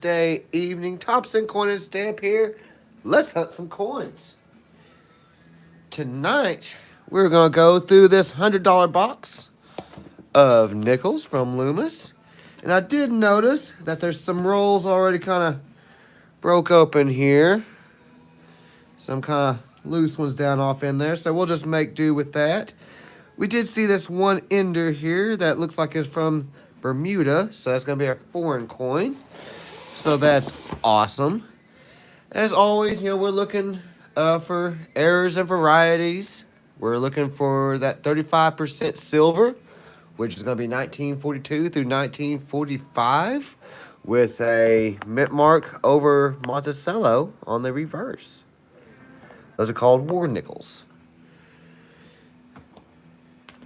Day evening. Thompson Coin and Stamp here. Let's hunt some coins. Tonight, we're going to go through this $100 box of nickels from Loomis. And I did notice that there's some rolls already kind of broke open here. Some kind of loose ones down off in there. So we'll just make do with that. We did see this one ender here that looks like it's from Bermuda. So that's going to be our foreign coin. So that's awesome. As always, we're looking for errors and varieties. We're looking for that 35% silver, which is going to be 1942 through 1945, with a mint mark over Monticello on the reverse. Those are called war nickels.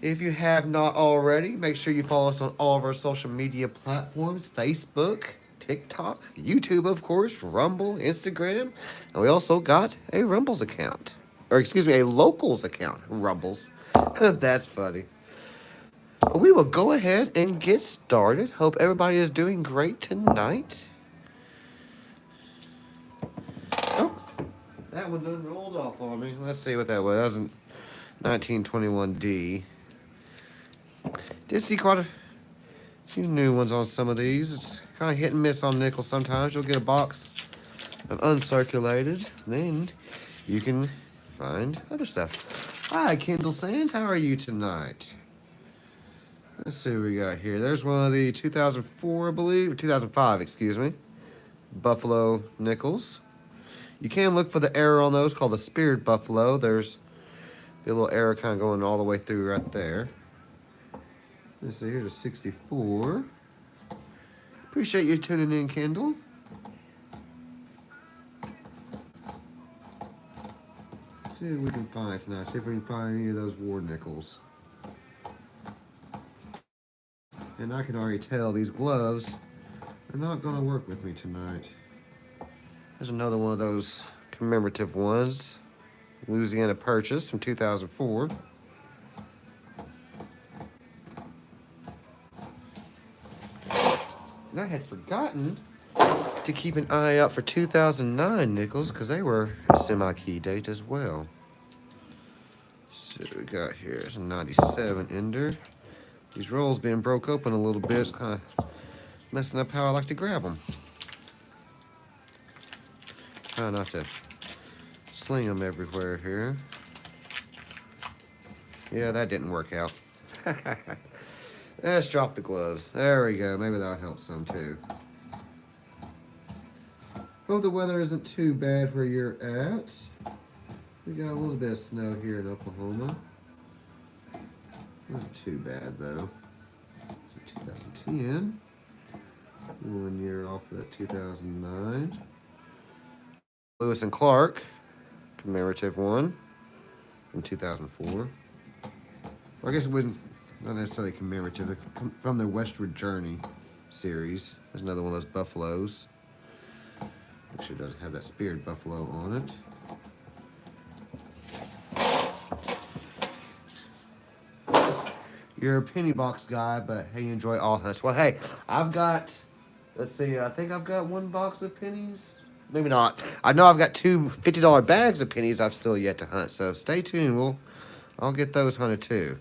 If you have not already, make sure you follow us on all of our social media platforms, Facebook, TikTok, YouTube, of course, Rumble, Instagram, and we also got a Rumbles account. Or, excuse me, a Locals account. Rumbles. That's funny. We will go ahead and get started. Hope everybody is doing great tonight. Oh, that one done rolled off on me. Let's see what that was. That was a 1921D. Did see quite a few new ones on some of these. It's kind of hit and miss on nickels sometimes. You'll get a box of uncirculated. Then you can find other stuff. Hi, Kendall Sands. How are you tonight? Let's see what we got here. There's one of the 2004, I believe, or 2005, excuse me, Buffalo nickels. You can look for the arrow on those called the Speared Buffalo. There's a little arrow kind of going all the way through right there. Let's see, here's a 64. Appreciate you tuning in, Kendall. Let's see what we can find tonight. See if we can find any of those war nickels. And I can already tell these gloves are not going to work with me tonight. There's another one of those commemorative ones. Louisiana Purchase from 2004. And I had forgotten to keep an eye out for 2009 nickels because they were a semi-key date as well. So what we got here is a 97 ender. These rolls being broke open a little bit. It's kind of messing up how I like to grab them. Try not to sling them everywhere here. Yeah, that didn't work out. Let's drop the gloves. There we go. Maybe that'll help some too. Hope the weather isn't too bad where you're at. We got a little bit of snow here in Oklahoma. Not too bad though. So 2010. 1 year off of that 2009. Lewis and Clark, commemorative one from 2004. Or I guess it wouldn't, not necessarily commemorative, they're from their Westward Journey series. There's another one of those buffaloes. Make sure it doesn't have that Speared Buffalo on it. You're a penny box guy, but hey, you enjoy all hunts. Well, hey, I've got, let's see, I think I've got one box of pennies. Maybe not. I know I've got two $50 bags of pennies I've still yet to hunt, so stay tuned. I'll get those hunted too.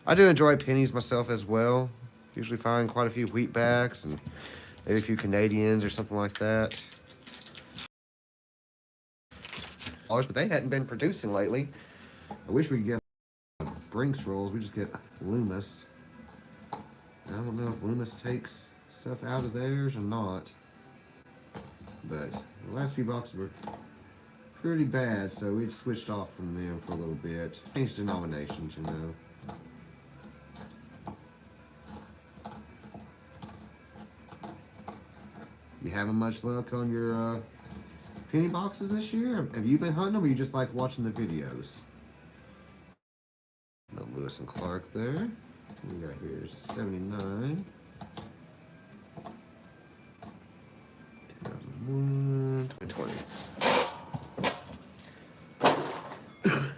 I do enjoy pennies myself as well. Usually find quite a few wheat backs and maybe a few Canadians or something like that. But they hadn't been producing lately. I wish we could get Brinks rolls. We just get Loomis. I don't know if Loomis takes stuff out of theirs or not. But the last few boxes were pretty bad, so we'd switched off from them for a little bit. Changed denominations, you know. You having much luck on your penny boxes this year? Have you been hunting them, or you just like watching the videos? No Lewis and Clark there. What we got here is a 79. 2001, 2020.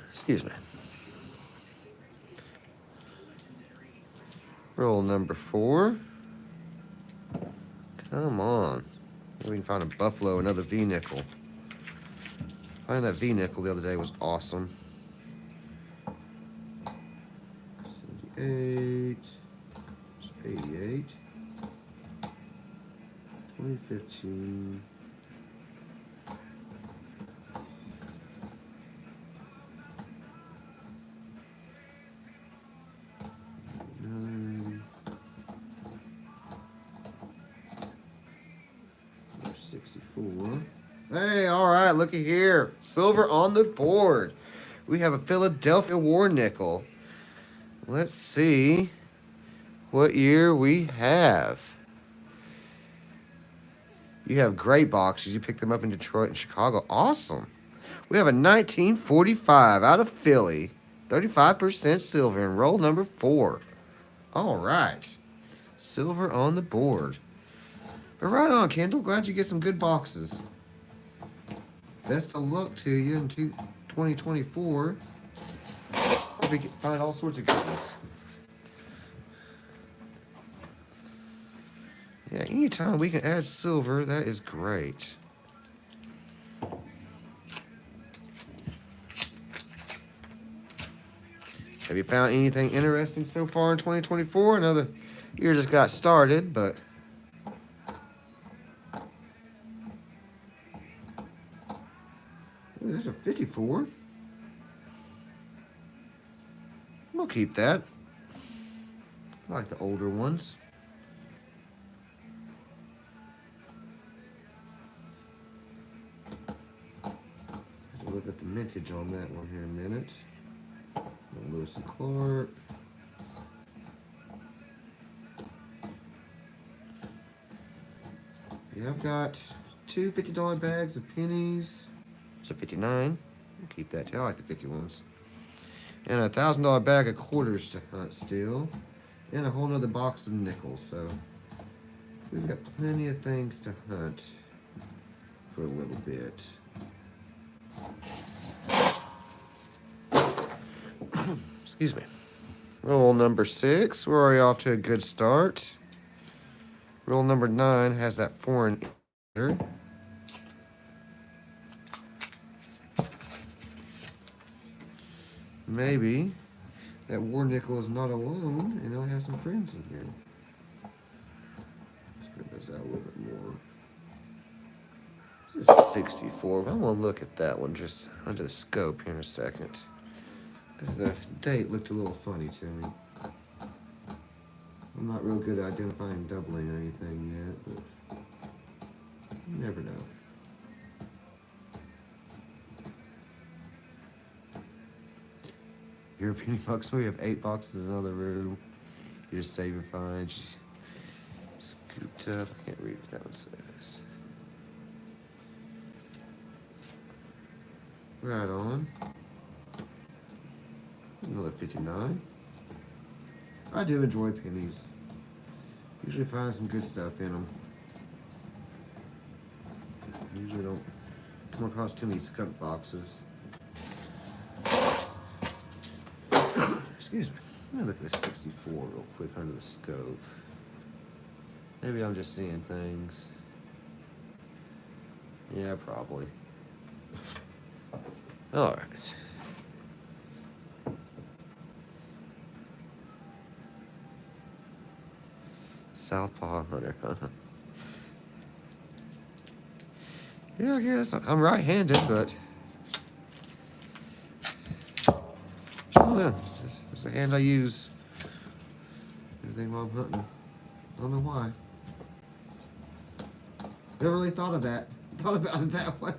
Excuse me. Roll number 4. Come on. Maybe we can find a buffalo, another V-nickel. Finding that V-nickel the other day was awesome. 78, 88, 2015. Hey, all right, looky here. Silver on the board. We have a Philadelphia War nickel. Let's see what year we have. You have gray boxes. You picked them up in Detroit and Chicago. Awesome. We have a 1945 out of Philly. 35% silver in roll number 4. All right. Silver on the board. But right on, Kendall. Glad you get some good boxes. Best of luck to you in 2024. Probably find all sorts of goodies. Yeah, anytime we can add silver, that is great. Have you found anything interesting so far in 2024? I know the year just got started, but... Ooh, there's a 54. We'll keep that. I like the older ones. We'll look at the mintage on that one here in a minute. Lewis and Clark. Yeah, I've got two $50 bags of pennies. It's a 59. We'll keep that too. I like the 50 ones. And a $1,000 bag of quarters to hunt still. And a whole nother box of nickels. So we've got plenty of things to hunt for a little bit. Excuse me. Roll number 6. We're already off to a good start. Roll number 9 has that foreign here. Maybe that war nickel is not alone and I have some friends in here. Let's spread this out a little bit more. This is 64. I want to look at that one just under the scope here in a second. Because the date looked a little funny to me. I'm not real good at identifying doubling or anything yet, but you never know. European bucks, we have 8 boxes in another room. You're just saving fine. Scooped up. I can't read what that one says. Right on. Another 59. I do enjoy pennies. Usually find some good stuff in them. Usually don't come across too many skunk boxes. Excuse me. Let me look at this 64 real quick under the scope. Maybe I'm just seeing things. Yeah, probably. All right. Southpaw hunter, huh? Yeah, I guess I'm right-handed, but I don't know. It's the hand I use. Everything while I'm hunting. I don't know why. Never really thought of that. Thought about it that way.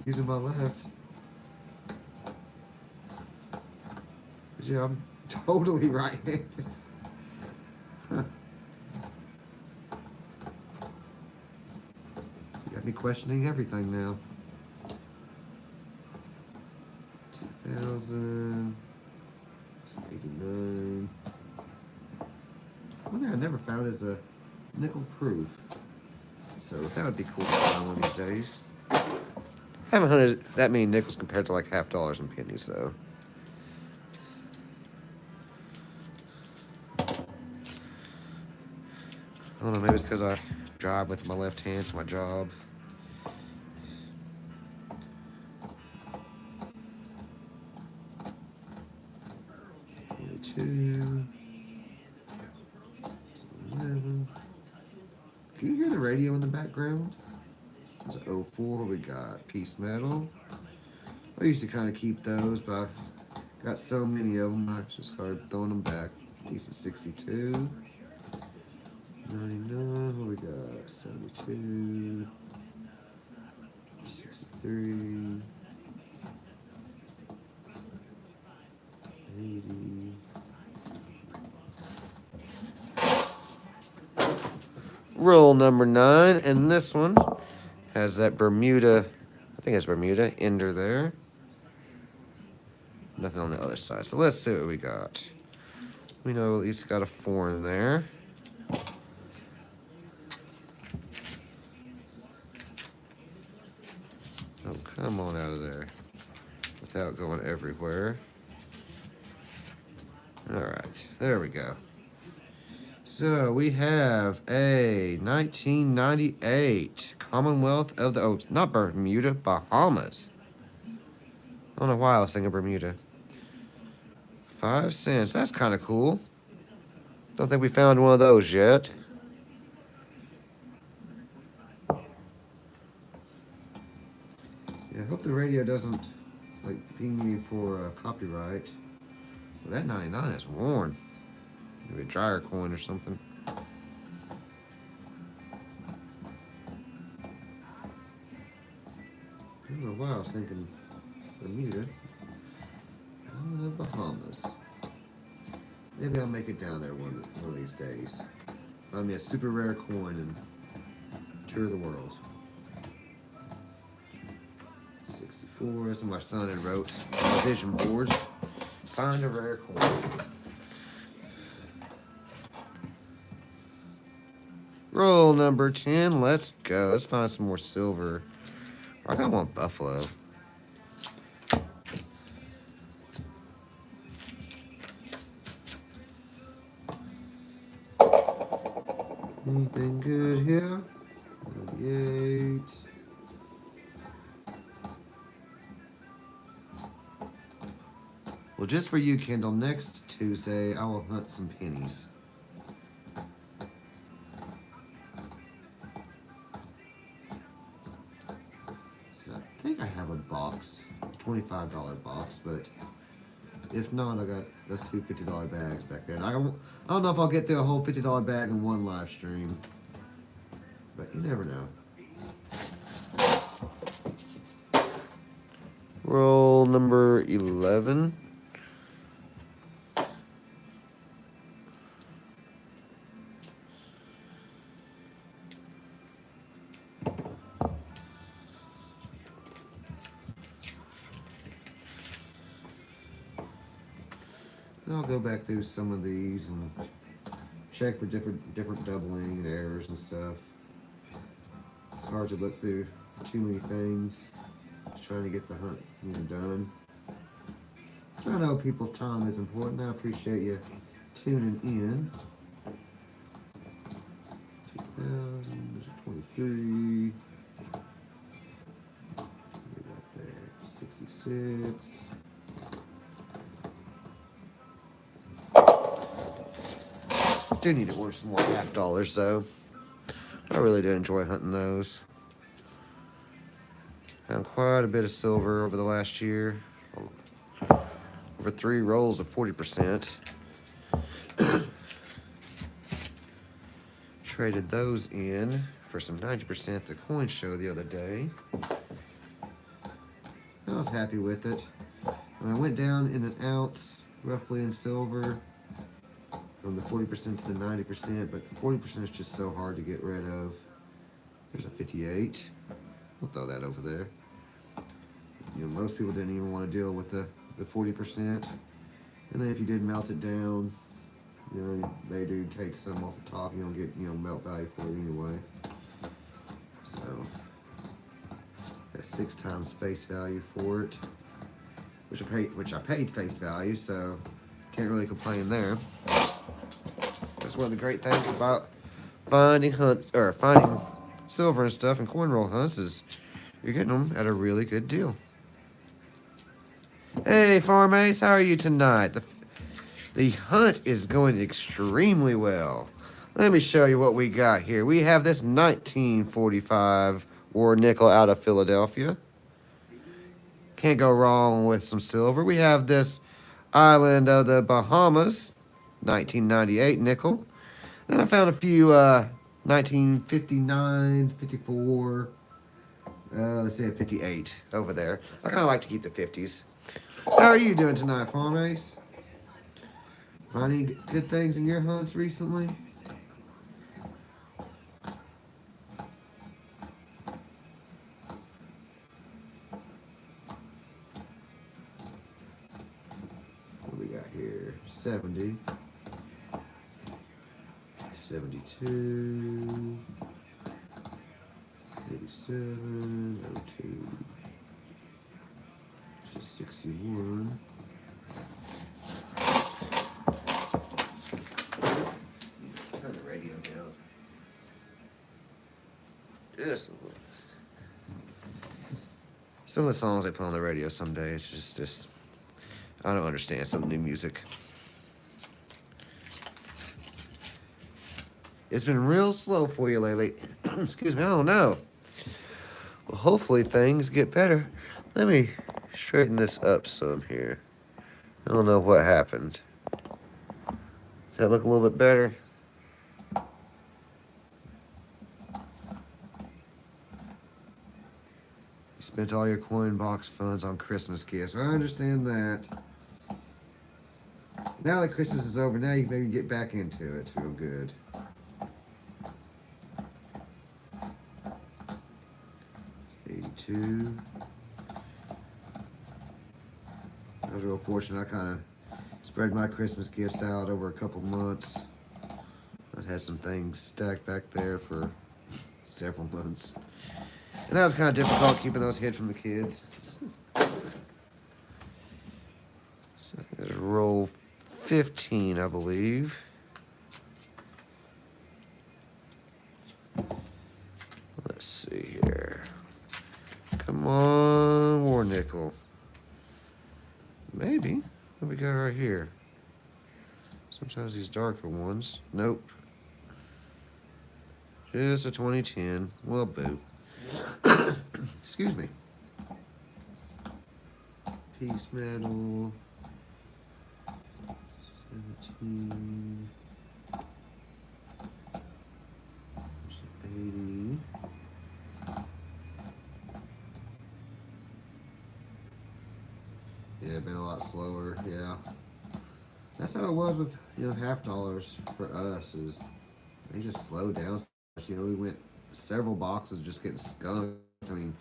Using my left. But yeah, I'm totally right-handed. Got me questioning everything now. 2000, 89. One thing I never found is a nickel proof. So that would be cool to find one of these days. I haven't hunted that many nickels compared to like $half and pennies though. I don't know, maybe it's because I drive with my left hand for my job. Two. 11. Can you hear the radio in the background? There's an 04. We got piece metal. I used to kind of keep those, but I got so many of them, I just started throwing them back. Decent 62. 99. What we got? 72. 63. 80. Roll number 9, and this one has that Bermuda, I think it's Bermuda, ender there. Nothing on the other side. So let's see what we got. We know at least got a 4 in there. Oh, come on out of there without going everywhere. All right, there we go. So we have a 1998 Commonwealth of the Oaks, not Bermuda, Bahamas. I don't know why I was thinking Bermuda. 5 cents. That's kind of cool. Don't think we found one of those yet. Yeah, I hope the radio doesn't like ping me for copyright. Well, that 99 is worn. Maybe a dryer coin or something. I don't know why I was thinking Bermuda. Island of Bahamas. Maybe I'll make it down there one of these days. Find me a super rare coin and tour the world. 64. That's what my son had wrote on the vision board. Find a rare coin. Roll number 10. Let's go. Let's find some more silver. I kind of want buffalo. Anything good here? 98. Well, just for you, Kendall, next Tuesday I will hunt some pennies. So I think I have a box, a $25 box, but if not, I got those two $50 bags back there. And I don't know if I'll get through a whole $50 bag in one live stream, but you never know. Roll number 11. I'll go back through some of these and check for different doubling and errors and stuff. It's hard to look through too many things. Just trying to get the hunt done. So I know people's time is important. I appreciate you tuning in. 2023. We got there 66. Do need to order some more $50 though. I really do enjoy hunting those. Found quite a bit of silver over the last year. Over 3 rolls of 40%. Traded those in for some 90% at the coin show the other day. I was happy with it. And I went down in an ounce roughly in silver. From the 40% to the 90%, but 40% is just so hard to get rid of. There's a 58. We'll throw that over there. You know, most people didn't even want to deal with the 40%. And then if you did melt it down, you know, they do take some off the top. You don't get, melt value for it anyway. So that's 6 times face value for it, which I paid face value, so can't really complain there. That's one of the great things about finding finding silver and stuff and coin roll hunts is you're getting them at a really good deal. Hey, Farm Ace, how are you tonight? The hunt is going extremely well. Let me show you what we got here. We have this 1945 war nickel out of Philadelphia. Can't go wrong with some silver. We have this Island of the Bahamas 1998 nickel. Then I found a few 1959, 54, let's say 58 over there. I kind of like to keep the 50s. How are you doing tonight, Farm Ace? Finding good things in your hunts recently? What do we got here? 70. 72. 87. 02. 61. Turn the radio down. Some of the songs they put on the radio some days just I don't understand some new music. It's been real slow for you lately. Excuse me, I don't know. Well, hopefully things get better. Let me straighten this up some here. I don't know what happened. Does that look a little bit better? You spent all your coin box funds on Christmas gifts. I understand that. Now that Christmas is over, now you can maybe get back into it real good. I was real fortunate. I kind of spread my Christmas gifts out over a couple months. I had some things stacked back there for several months. And that was kind of difficult keeping those hid from the kids. So there's roll 15, I believe. Let's see here. Come on, war nickel. Maybe. What we got right here? Sometimes these darker ones. Nope. Just a 2010. Well, boo. Excuse me. Piece metal. 17. 80. Yeah, been a lot slower, yeah. That's how it was with, half dollars for us, is they just slowed down. We went several boxes just getting skunked. I mean,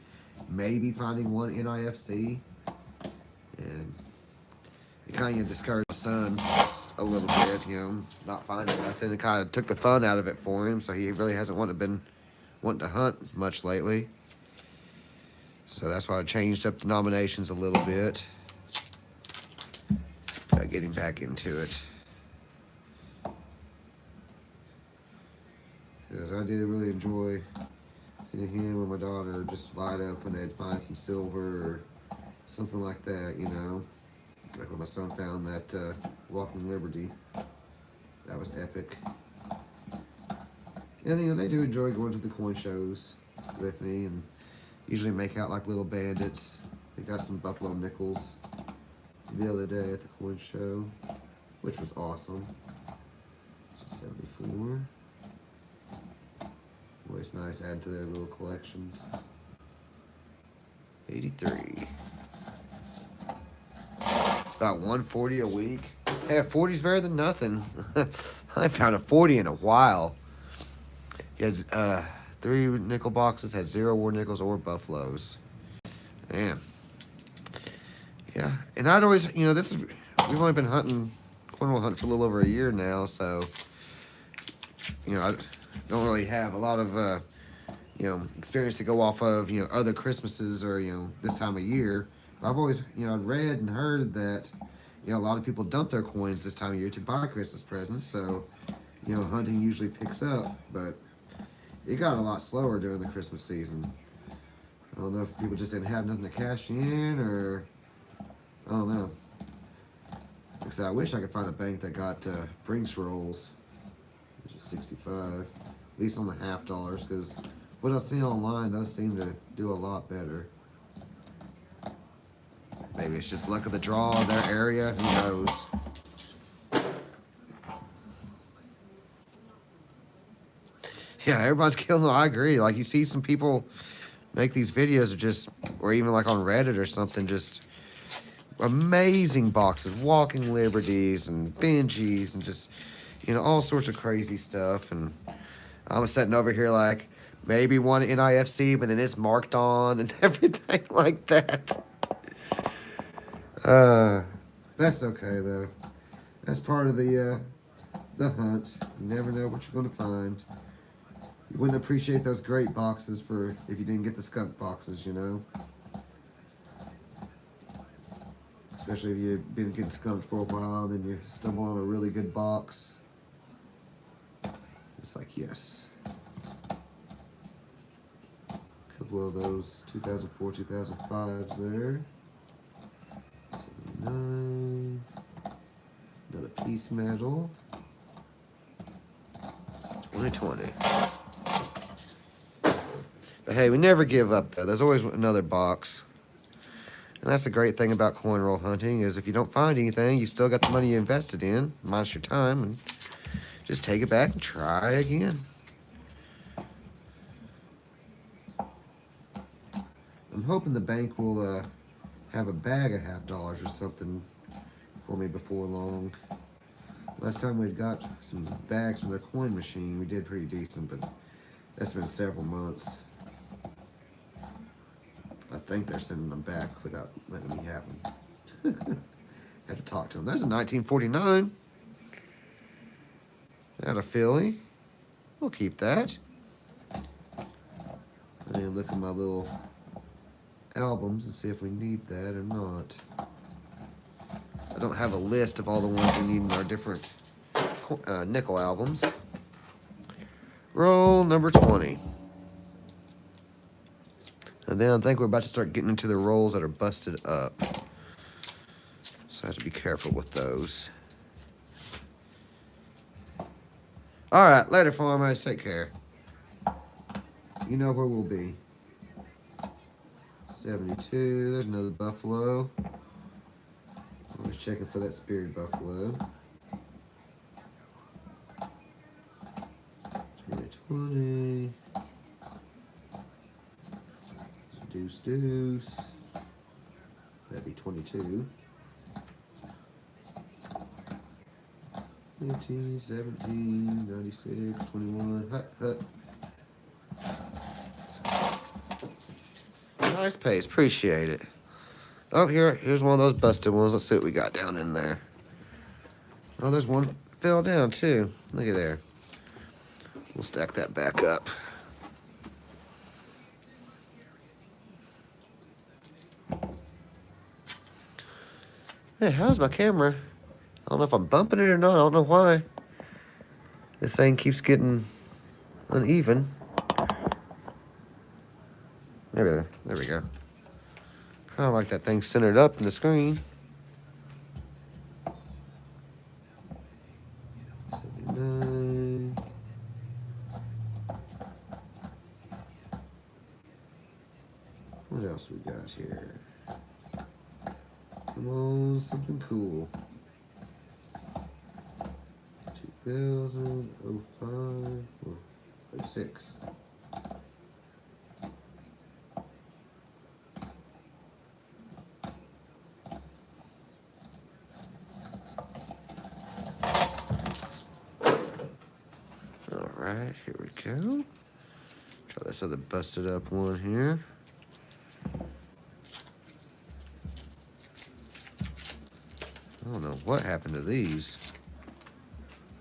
maybe finding one NIFC, and it kind of discouraged my son a little bit, not finding nothing. It kind of took the fun out of it for him, so he really hasn't wanting to hunt much lately. So that's why I changed up the nominations a little bit. Getting back into it. Because I did really enjoy seeing him or my daughter just light up when they'd find some silver or something like that, Like when my son found that Walking Liberty. That was epic. And, they do enjoy going to the coin shows with me and usually make out like little bandits. They got some buffalo nickels the other day at the coin show, which was awesome. 74. Always nice add to their little collections. 83. About 140 a week. Hey, 40's better than nothing. I found a 40 in a while. He has 3 nickel boxes, had 0 war nickels or buffaloes. Damn. Yeah, and I'd always, we've only been hunting, cornhole hunting for a little over a year now, so, I don't really have a lot of, experience to go off of, other Christmases or, this time of year. But I've always, I'd read and heard that, a lot of people dump their coins this time of year to buy Christmas presents, so, you know, hunting usually picks up, but it got a lot slower during the Christmas season. I don't know if people just didn't have nothing to cash in, or I don't know. Like I said, I wish I could find a bank that got Brinks rolls, which is 65, at least on the $half, because what I've seen online, those seem to do a lot better. Maybe it's just luck of the draw in their area, who knows. Yeah, everybody's killing it. I agree. Like, you see some people make these videos of just, or even like on Reddit or something, just amazing boxes, walking liberties and Benjis and just, you know, all sorts of crazy stuff. And I'm sitting over here like, maybe one NIFC, but then it's marked on and everything like that. That's okay though. That's part of the hunt. You never know what you're gonna find. You wouldn't appreciate those great boxes for if you didn't get the skunk boxes, you know. Especially if you've been getting skunked for a while, then you stumble on a really good box. It's like, yes. A couple of those 2004, 2005s there. 79. Another piece medal. 2020. But hey, we never give up though. There's always another box. And that's the great thing about coin roll hunting, is if you don't find anything, you still got the money you invested in, minus your time, and just take it back and try again. I'm hoping the bank will have a bag of $half or something for me before long. Last time we got some bags from their coin machine, we did pretty decent, but that's been several months. I think they're sending them back without letting me have them. Had to talk to them. There's a 1949. That a Philly. We'll keep that. I need to look at my little albums and see if we need that or not. I don't have a list of all the ones we need in our different nickel albums. Roll number 20. And then I think we're about to start getting into the rolls that are busted up. So I have to be careful with those. Alright, later farmers, take care. You know where we'll be. 72, there's another buffalo. I was checking for that spirit buffalo. 2020. Deuce. That'd be 22. 15, 17, 96, 21. Hut. Nice pace. Appreciate it. Oh, here's one of those busted ones. Let's see what we got down in there. Oh, there's one fell down too. Look at there. We'll stack that back up. Hey, how's my camera? I don't know if I'm bumping it or not. I don't know why. This thing keeps getting uneven. There we go. Kind of like that thing centered up in the screen. 79. What else we got here? Come on, something cool. 2000, 05, or 06. Alright, here we go. Try this other busted up one here. I don't know what happened to these.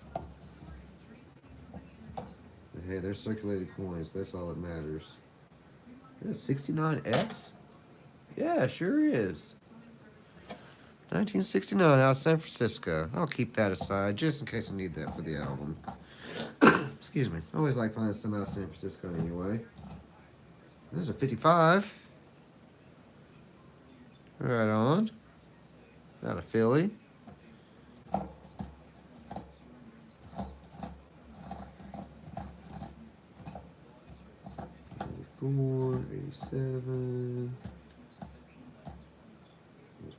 But hey, they're circulated coins. That's all that matters. Yeah, 69S? Yeah, sure is. 1969 out of San Francisco. I'll keep that aside just in case I need that for the album. Excuse me. I always like finding some out of San Francisco anyway. There's a 55. Right on. Not a Philly. 84, 87.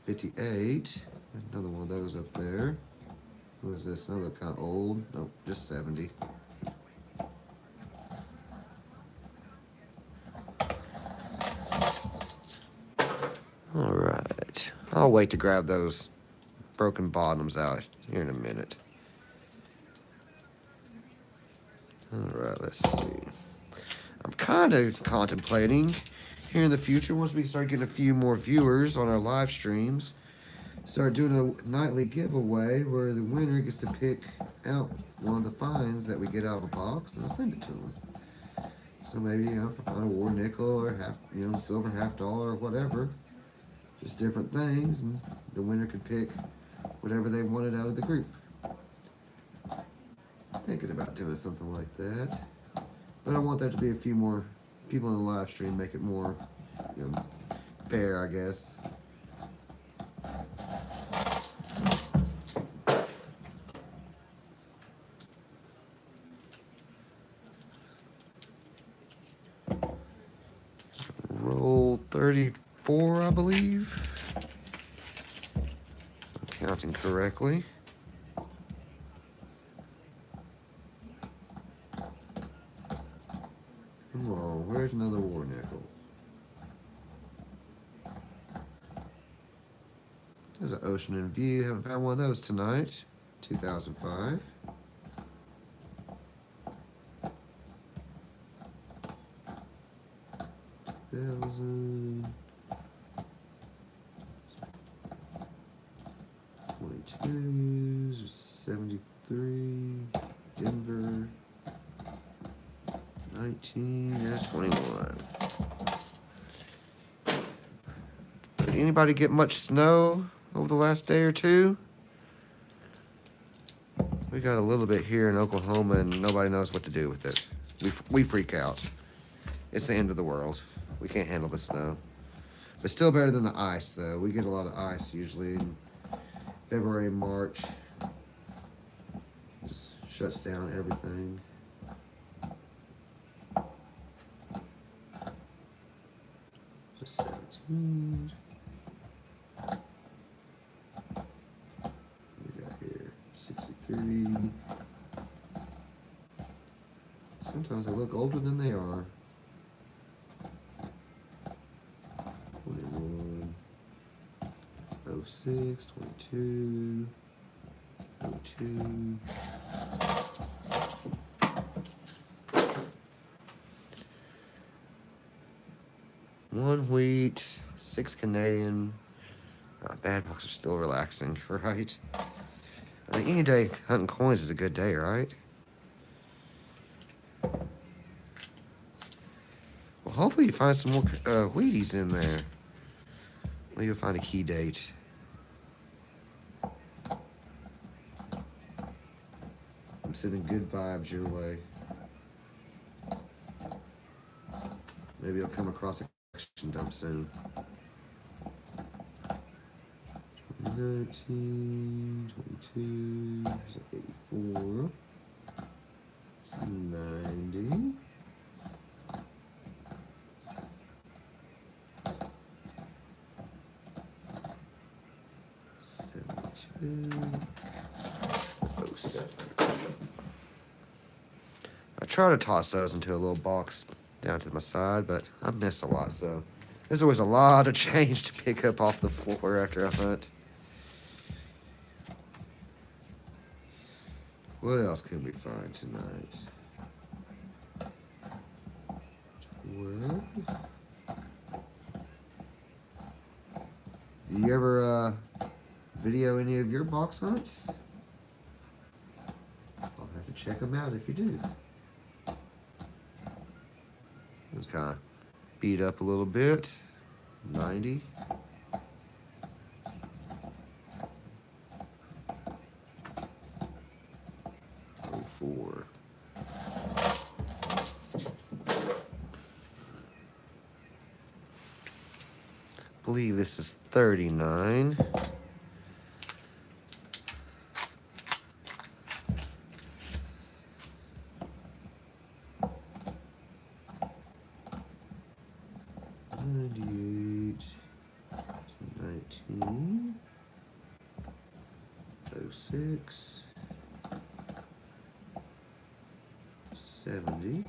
58. Another one of those up there. What is this? Another kind of old. Nope, just 70. All right. I'll wait to grab those broken bottoms out here in a minute. All right, let's see. I'm kind of contemplating here in the future, once we start getting a few more viewers on our live streams, start doing a nightly giveaway where the winner gets to pick out one of the finds that we get out of a box and I'll send it to them. So maybe, you know, if I find a war nickel or half, you know, silver $50 or whatever, just different things, and the winner can pick whatever they wanted out of the group. Thinking about doing something like that, but I want there to be a few more people in the live stream, make it more, you know, fair, I guess. Roll 34, I believe. I'm counting correctly. Come on, where's another war nickel? There's an Ocean in View. Haven't found one of those tonight. 2005. $1,000. 22s. 73. Denver. 19, that's 21. Did anybody get much snow over the last day or two? We got a little bit here in Oklahoma and nobody knows what to do with it. We freak out. It's the end of the world. We can't handle the snow. But still better than the ice, though. We get a lot of ice usually in February and March. Just shuts down everything. Just 17. What we got here? 63. Sometimes they look older than they are. 21. 06, 22. 02. One wheat, 6 Canadian. Bad bucks are still relaxing, right? I mean, any day hunting coins is a good day, right? Well, hopefully you find some more Wheaties in there. Maybe you'll find a key date. I'm sending good vibes your way. Maybe you'll come across a dump soon. 19, 22, 84, 90. 72, 07. I try to toss those into a little box down to my side, but I miss a lot, so there's always a lot of change to pick up off the floor after a hunt. What else can we find tonight? 12. Do you ever video any of your box hunts? I'll have to check them out if you do. It's kind of beat up a little bit. 90. 04. believe this is 39. $98, 19, 06, 70.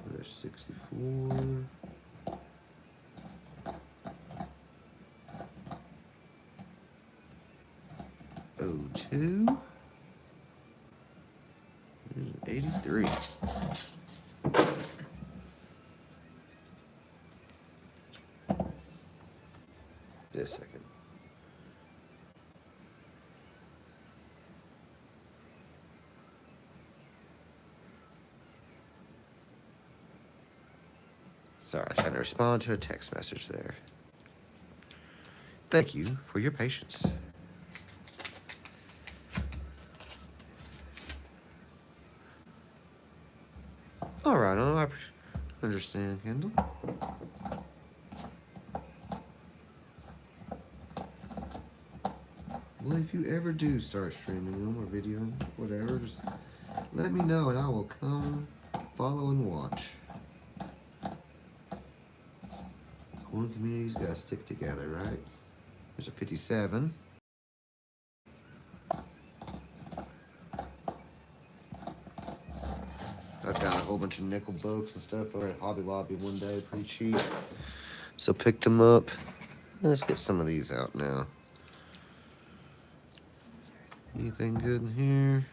There's 64. 02. And 83. Just a second. Sorry, I was trying to respond to a text message there. Thank you for your patience. All right, I understand, Kendall. Well, if you ever do start streaming them or videoing, whatever, just let me know and I will come follow and watch. Coin community's got to stick together, right? There's a 57. I found a whole bunch of nickel books and stuff over at Hobby Lobby one day, pretty cheap. So picked them up. Let's get some of these out now. Anything good in here?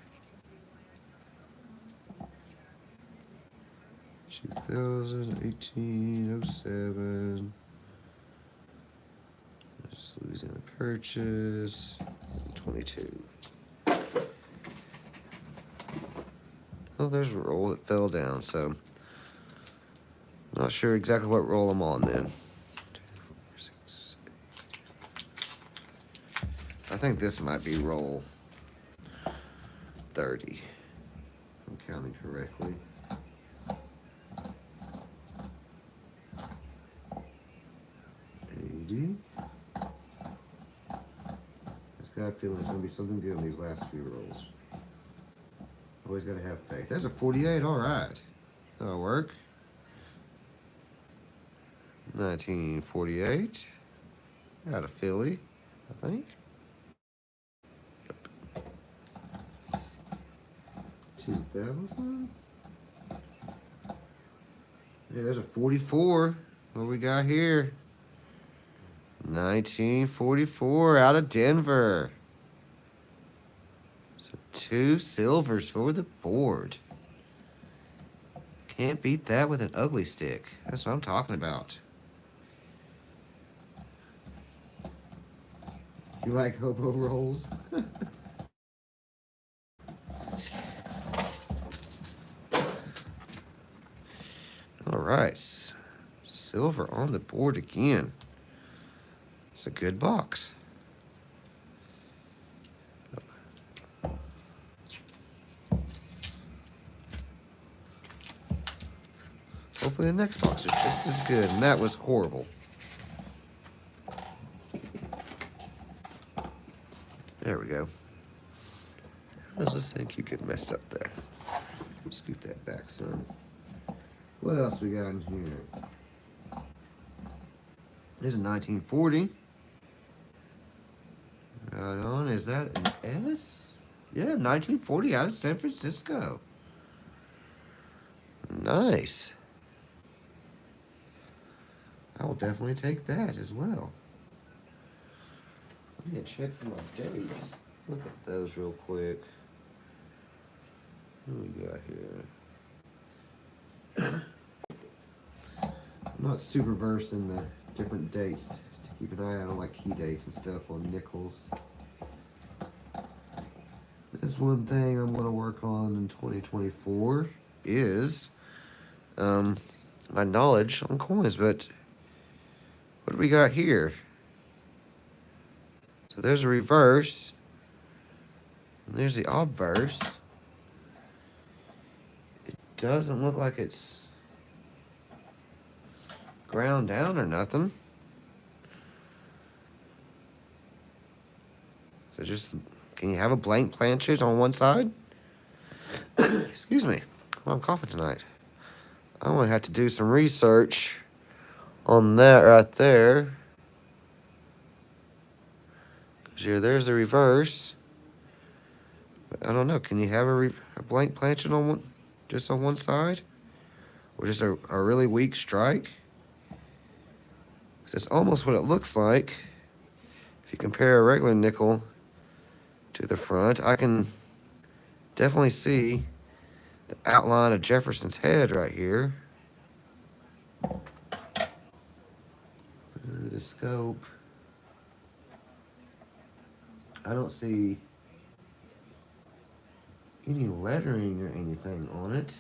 2018, 07. That's Louisiana Purchase. 22. Oh, there's a roll that fell down, so not sure exactly what roll I'm on then. 2, 4, 6, 8. I think this might be roll 30. If I'm counting correctly. 80. Just got a feeling there's gonna be something good in these last few rolls. Always gotta have faith. There's a 48, all right. That'll work. 1948. Out of Philly, I think. Yep. 2000. Hey, there's a 44. What we got here? 1944 out of Denver. So 2 silvers for the board. Can't beat that with an ugly stick. That's what I'm talking about. You like hobo rolls? All right. Silver on the board again. It's a good box. Hopefully the next box is just as good, and that was horrible. There we go. How does this thing keep getting messed up there? Scoot that back some. What else we got in here? There's a 1940. Right on. Is that an S? Yeah, 1940 out of San Francisco. Nice. I will definitely take that as well. I need to check for my dates. Look at those real quick. What do we got here? I'm not super versed in the different dates to keep an eye out on, like key dates and stuff on nickels. This one thing I'm going to work on in 2024 is my knowledge on coins. But what do we got here? So there's a reverse. And there's the obverse. It doesn't look like it's ground down or nothing. So just, can you have a blank planchette on one side? Excuse me. Well, I'm coughing tonight. I'm going to have to do some research on that right there. Because yeah, there's the reverse. But I don't know. Can you have a blank planchette on one, just on one side? Or just a really weak strike? Because that's almost what it looks like. If you compare a regular nickel to the front, I can definitely see the outline of Jefferson's head right here. The scope. I don't see any lettering or anything on it.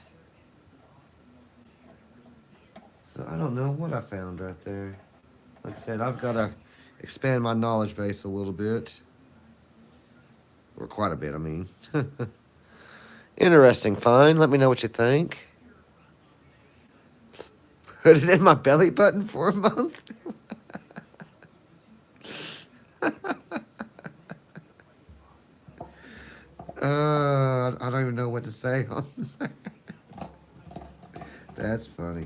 So I don't know what I found right there. Like I said, I've got to expand my knowledge base a little bit. Or quite a bit, I mean. Interesting find. Let me know what you think. Put it in my belly button for a month. I don't even know what to say on that. That's funny.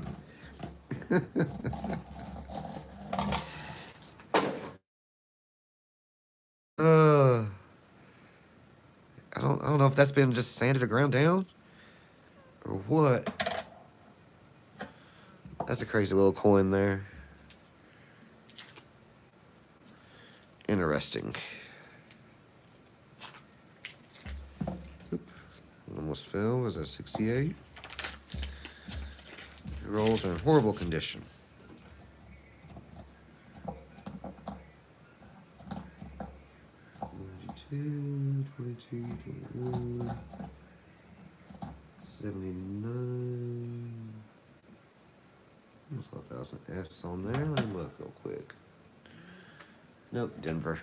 I don't know if that's been just sanded or ground down or what. That's a crazy little coin there. Interesting. Oop. Almost fell. Was that 68? The rolls are in horrible condition. 22, 21, 79. Almost thought that was an S on there. Let me look real quick. Nope, Denver.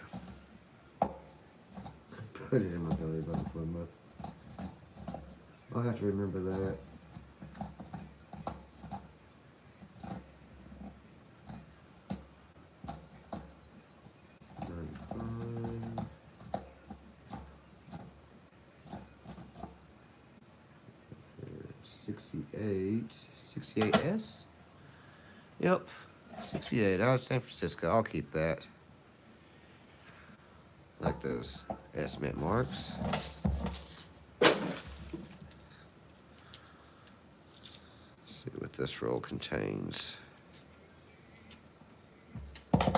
Put it in my belly button for a month. I'll have to remember that. $68. 68S? Yep. 68 out of San Francisco. I'll keep that. Like those S mint marks. Let's see what this roll contains. Quite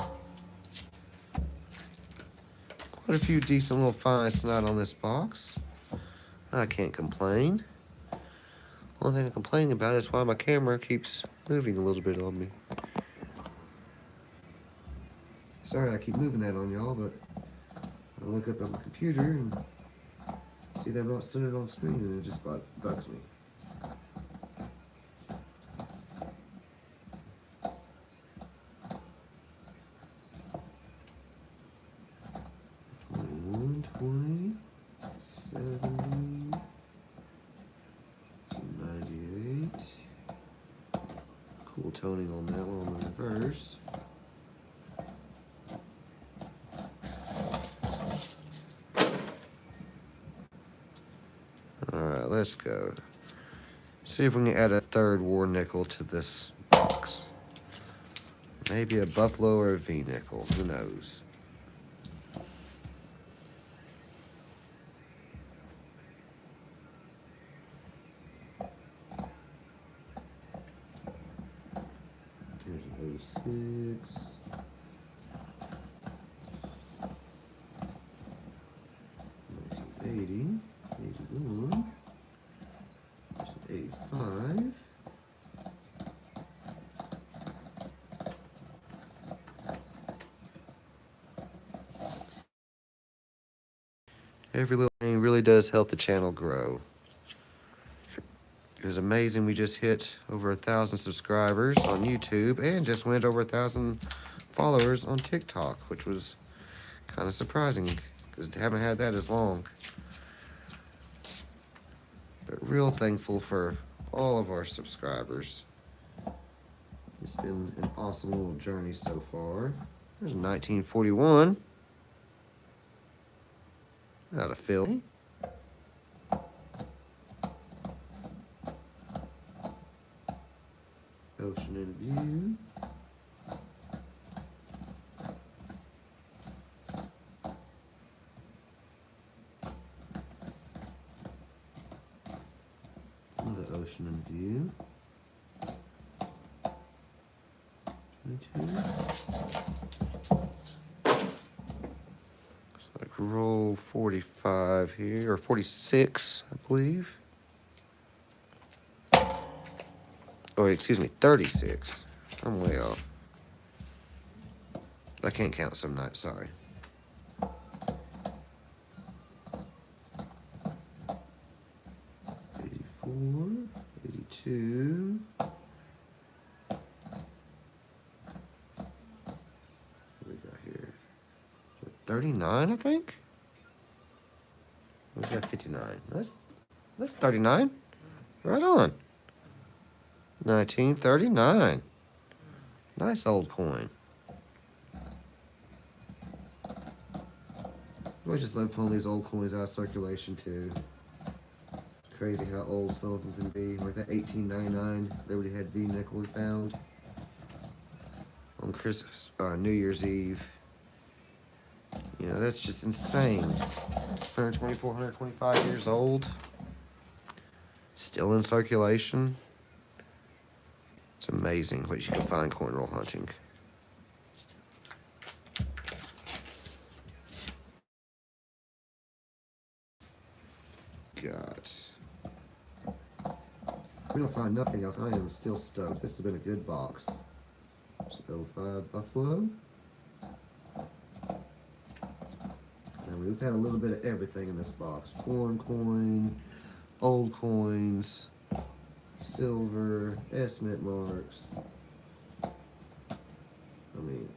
a few decent little finds tonight on this box. I can't complain. Only thing I'm complaining about is why my camera keeps moving a little bit on me. Sorry I keep moving that on y'all, but I look up at my computer and see that I'm not centered on screen and it just bugs me. Cool toning on that one on the reverse. Alright, let's go. See if we can add a third war nickel to this box. Maybe a buffalo or a V nickel, who knows. Here's an 06. $80, 81, 85. Every little thing really does help the channel grow. It was amazing. We just hit over 1,000 subscribers on YouTube and just went over 1,000 followers on TikTok, which was kind of surprising because I haven't had that as long. But real thankful for all of our subscribers. It's been an awesome little journey so far. There's a 1941 out of Philly. Ocean in view. Another ocean in view. 22. It's like roll 45 here, or 46, I believe. Oh, excuse me, 36. I'm way off. I can't count some nights, sorry. 84, 82. What do we got here? 39, I think? What's that, 59? That's 39. Right on. 1939. Nice old coin. I just love pulling these old coins out of circulation too. It's crazy how old some of them can be. Like that 1899 Liberty Head V nickel we found on Christmas, New Year's Eve. You know, that's just insane. 124, 125 years old. Still in circulation. It's amazing what you can find coin roll hunting. God. We don't find nothing else. I am still stoked. This has been a good box. 05 Buffalo. And we've had a little bit of everything in this box. Foreign coin, old coins, silver, S-Mint marks. I mean,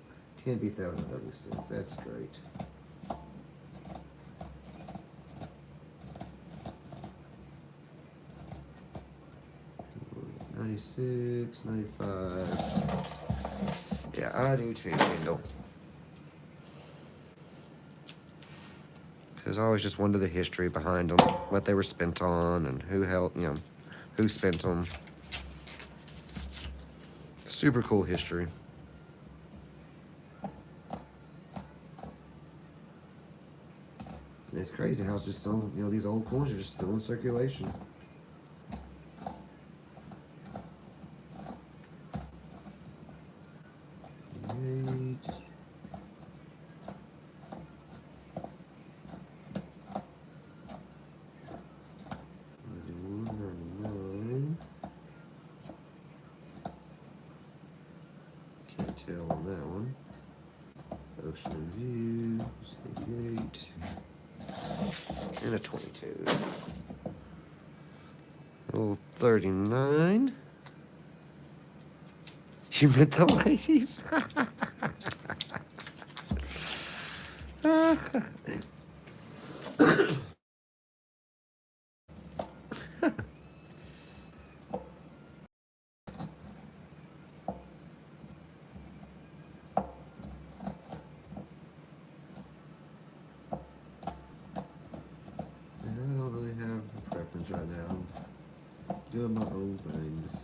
can't beat that with an ugly stick. That's great. '96, '95. Yeah, I do too, Kendall. Because I always just wonder the history behind them, what they were spent on, and who held, you know, who spent them. Super cool history. And it's crazy how it's just so, you know, these old coins are just still in circulation. On that one. Ocean View, 88, and a 22. Old 39. You met the ladies? Right now, I'm doing my own things.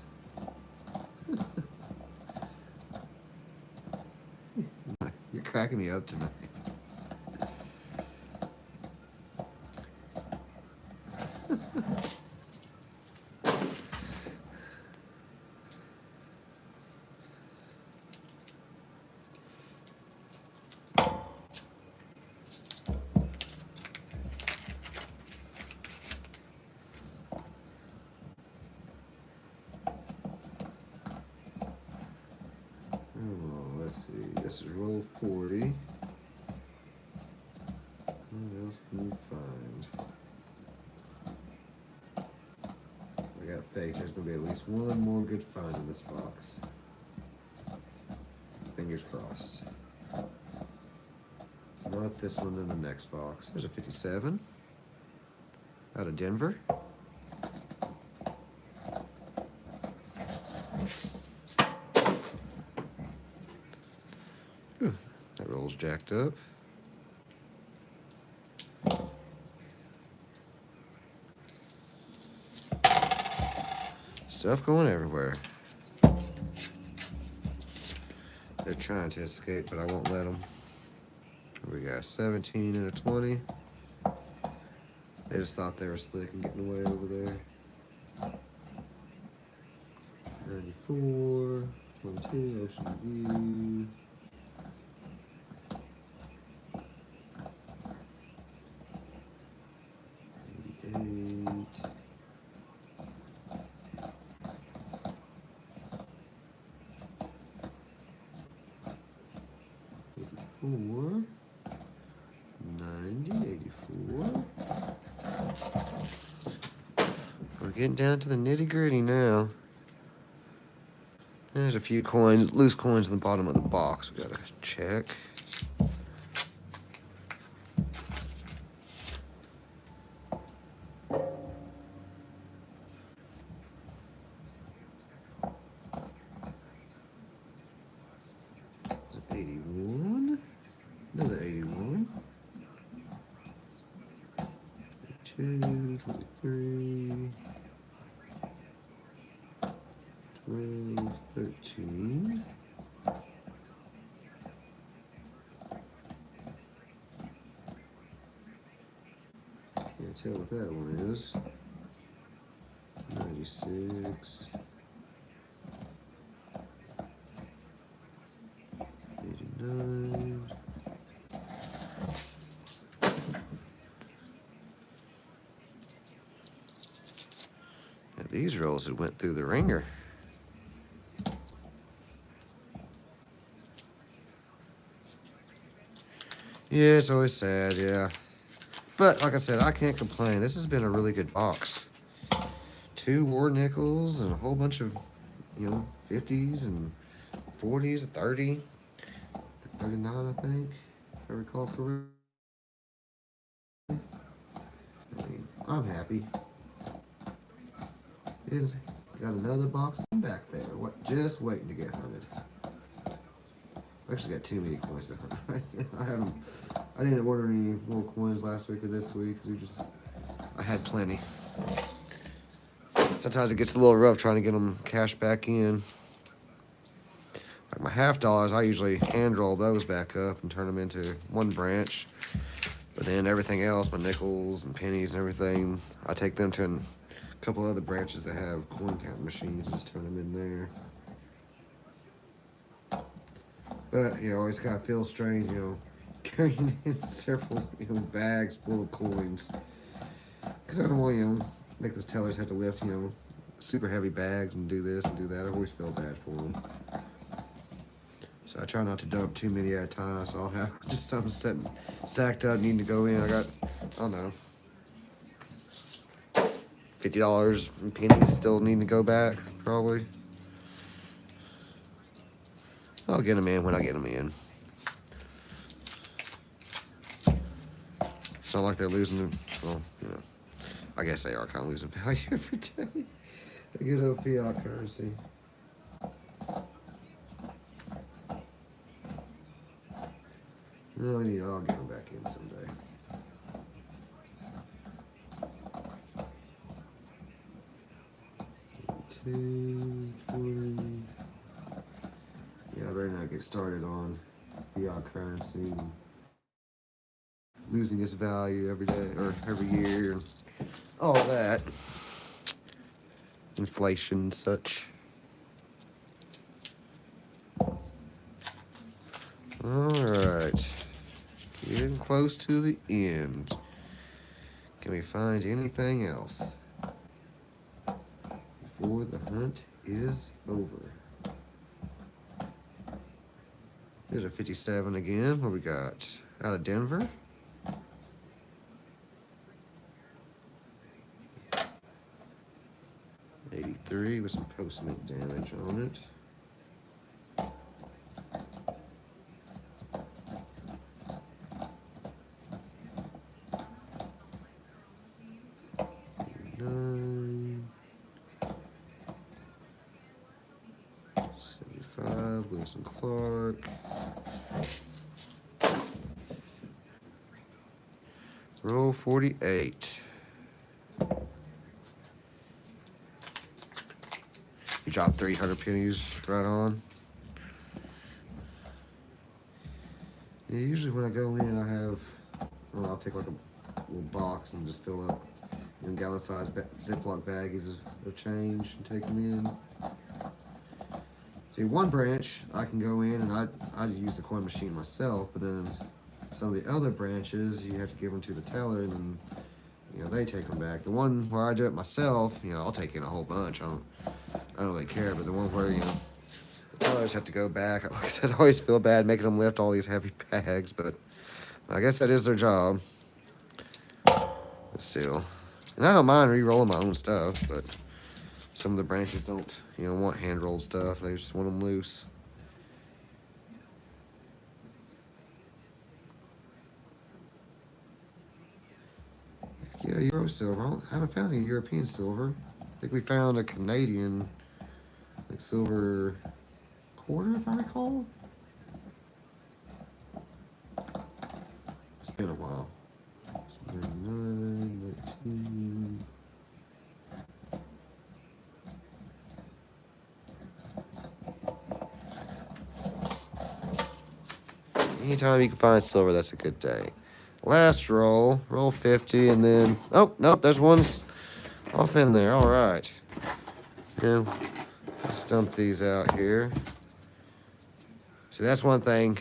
You're cracking me up tonight. Let's see, this is roll 40. What else can we find? I got faith there's going to be at least one more good find in this box. Fingers crossed. If not this one, then the next box. There's a 57 out of Denver. Whew, that roll's jacked up. Stuff going everywhere. They're trying to escape, but I won't let them. We got 17 and a 20. They just thought they were slick and getting away over there. 94, 22, Ocean View. 88. 84. 90, 84. We're getting down to the nitty gritty now. There's a few coins, loose coins in the bottom of the box we gotta check. That's 81. Another 81. 22, 23. 12, 13. Can't tell what that one is. 96. 89. Now these rolls had went through the ringer. Yeah, it's always sad, yeah. But like I said, I can't complain. This has been a really good box. 2 war nickels and a whole bunch of, 50s and 40s, 30, 39, I think, if I recall correctly. I mean, I'm happy. It's got another box back there. Just waiting to get hunted. I actually got too many coins to hunt. I didn't order any more coins last week or this week because I had plenty. Sometimes it gets a little rough trying to get them cashed back in. Like my $50, I usually hand roll those back up and turn them into one branch. But then everything else, my nickels and pennies and everything, I take them to a couple other branches that have coin counting machines, just turn them in there. But, always kind of feels strange, carrying in several, bags full of coins. Because I don't want, make those tellers have to lift, super heavy bags and do this and do that. I always feel bad for them. So I try not to dump too many at a time, so I'll have just something sacked up, needing to go in. I got, I don't know, $50 in pennies still needing to go back, probably. I'll get them in when I get them in. It's not like they're losing, well, I guess they are kind of losing value every day. The good old fiat currency. No, I'll get them back in someday. Two, 20. Yeah, I better not get started on fiat currency losing its value every day or every year and all that. Inflation and such. Alright. Getting close to the end. Can we find anything else before the hunt is over? There's a 57 again. What we got? Out of Denver. '83 with some post-mint damage on it. Lewis and Clark. Roll 48. You dropped 300 pennies right on. Yeah, usually when I go in, I have, well, I'll take like a little box and just fill up gallon-sized Ziploc baggies of change and take them in. See, one branch I can go in and I use the coin machine myself, but then some of the other branches you have to give them to the teller and then they take them back. The one where I do it myself, I'll take in a whole bunch. I don't really care, but the one where the tellers have to go back, like I said, I always feel bad making them lift all these heavy bags, but I guess that is their job. But still, and I don't mind re-rolling my own stuff, but some of the branches don't, want hand-rolled stuff. They just want them loose. Yeah, Euro silver. I haven't found any European silver. I think we found a Canadian, like, silver quarter, if I recall. It's been a while. 9, 19. Anytime you can find silver, that's a good day. Last roll, roll 50, and then, oh, nope, there's one's off in there. All right. Yeah, let's dump these out here. So that's one thing,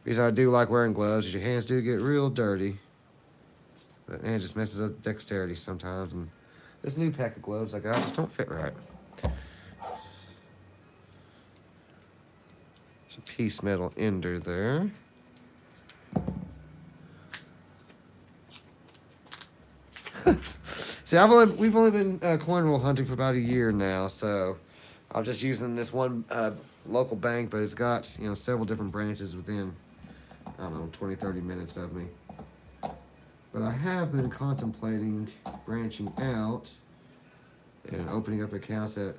because I do like wearing gloves, is your hands do get real dirty. But man, it just messes up dexterity sometimes. And this new pack of gloves I got just don't fit right. There's a piece metal ender there. See, we've only been coin roll hunting for about a year now, so I'm just using this one local bank, but it's got several different branches within, I don't know, 20, 30 minutes of me. But I have been contemplating branching out and opening up accounts at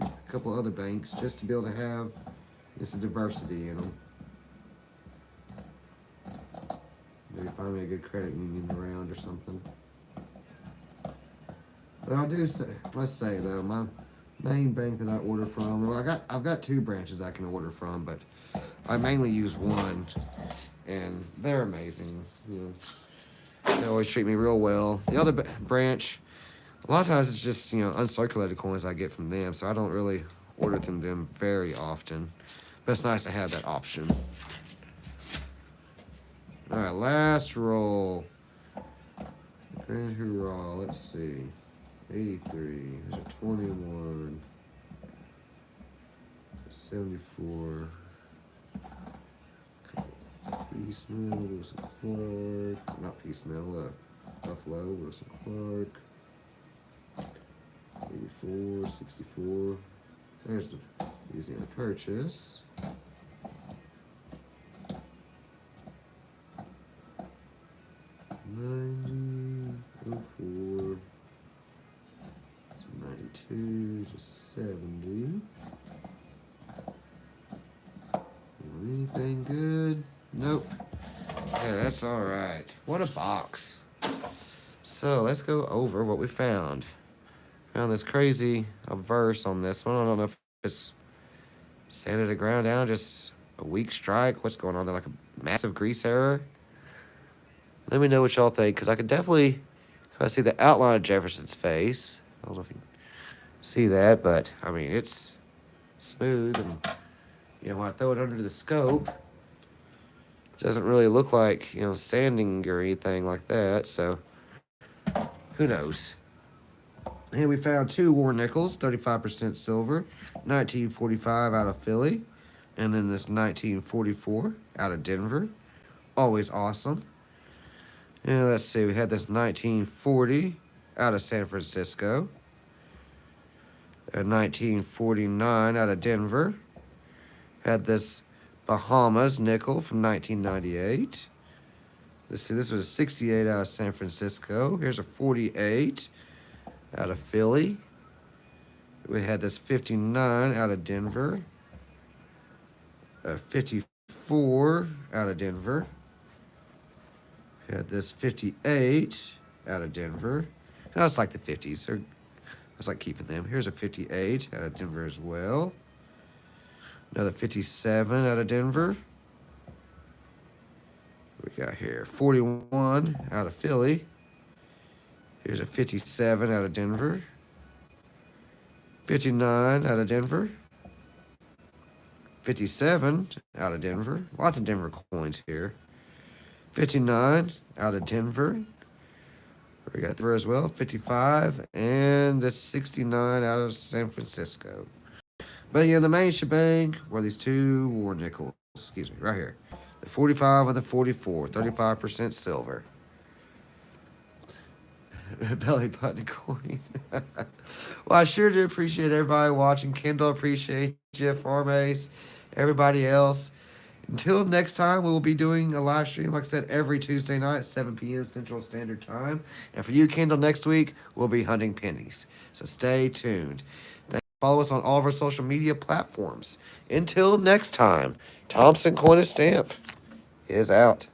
a couple other banks just to be able to have some diversity in them. Maybe find me a good credit union around or something. But I do say, let's say though, my main bank that I order from, well, I've got 2 branches I can order from, but I mainly use one, and they're amazing. They always treat me real well. The other branch, a lot of times it's just uncirculated coins I get from them, so I don't really order from them very often. But it's nice to have that option. All right, last roll. Grand hurrah. Let's see. 83. There's a 21. 74. Piece metal, Lewis and Clark. Not piece metal, Buffalo, Lewis and Clark. 84, 64. There's the museum purchase. 90, 04, 92, just 70. Anything good? Nope. Yeah, that's all right. What a box. So let's go over what we found. Found this crazy verse on this one. I don't know if it's sanded the ground down, just a weak strike. What's going on there? Like a massive grease error? Let me know what y'all think, because I could definitely see the outline of Jefferson's face. I don't know if you can see that, but I mean, it's smooth, and when I throw it under the scope, it doesn't really look like sanding or anything like that. So who knows? Here we found 2 war nickels, 35% silver, 1945 out of Philly, and then this 1944 out of Denver. Always awesome. And let's see, we had this 1940 out of San Francisco, a 1949 out of Denver. Had this Bahamas nickel from 1998. This was a 68 out of San Francisco. Here's a 48 out of Philly. We had this 59 out of Denver. a 54 out of Denver. Had this 58 out of Denver. I just like the 50s. I just like keeping them. Here's a 58 out of Denver as well. Another 57 out of Denver. What we got here? 41 out of Philly. Here's a 57 out of Denver. 59 out of Denver. 57 out of Denver. Lots of Denver coins here. 59 out of Denver. We got Denver as well. 55. And the 69 out of San Francisco. But yeah, the main shebang were these two war nickels. Excuse me, right here. The 45 and the 44. 35% silver. Belly button coin. Well, I sure do appreciate everybody watching. Kendall, appreciate you. Farm Ace, everybody else. Until next time, we will be doing a live stream, like I said, every Tuesday night, 7 p.m. Central Standard Time. And for you, Kendall, next week, we'll be hunting pennies. So stay tuned. Follow us on all of our social media platforms. Until next time, Thompson Coin and Stamp is out.